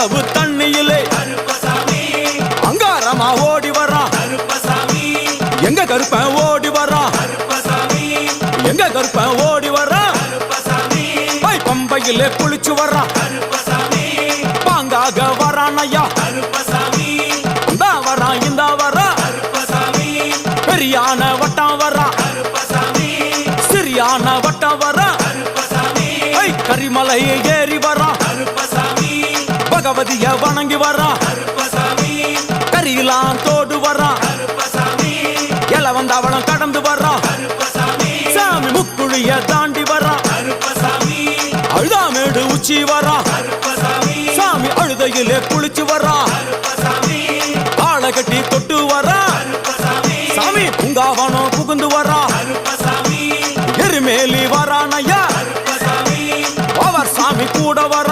அவ்வளவு தண்ணியிலே அங்காரமா ஓடி வரான் எங்க கருப்பன் ஓடி வரான் எங்க கருப்பன் ஓடி வரான் பம்பையிலே குளிச்சு வரான் பாங்காக வரான் ஐயா இந்தா வரான் இந்த வரான் பெரியான வட்டம் வரான் சிறியான வட்டம் வரான் கரிமலை ஏறி வரான் பகவதிய வணங்கி வரான் கரியெல்லாம் தோடு வரான் எல வந்தவளம் கடந்து வரான் சாமி முக்குழிய தாண்டி வரான் அழுதாமேடு உச்சி வரான் சாமி அழுதையிலே குளிச்சு வரான் ஆளை கட்டி தொட்டு வரான் சாமி பூங்காவனம் புகுந்து வரான் எருமேலி வரான் ஐயா அவர் சாமி கூட வர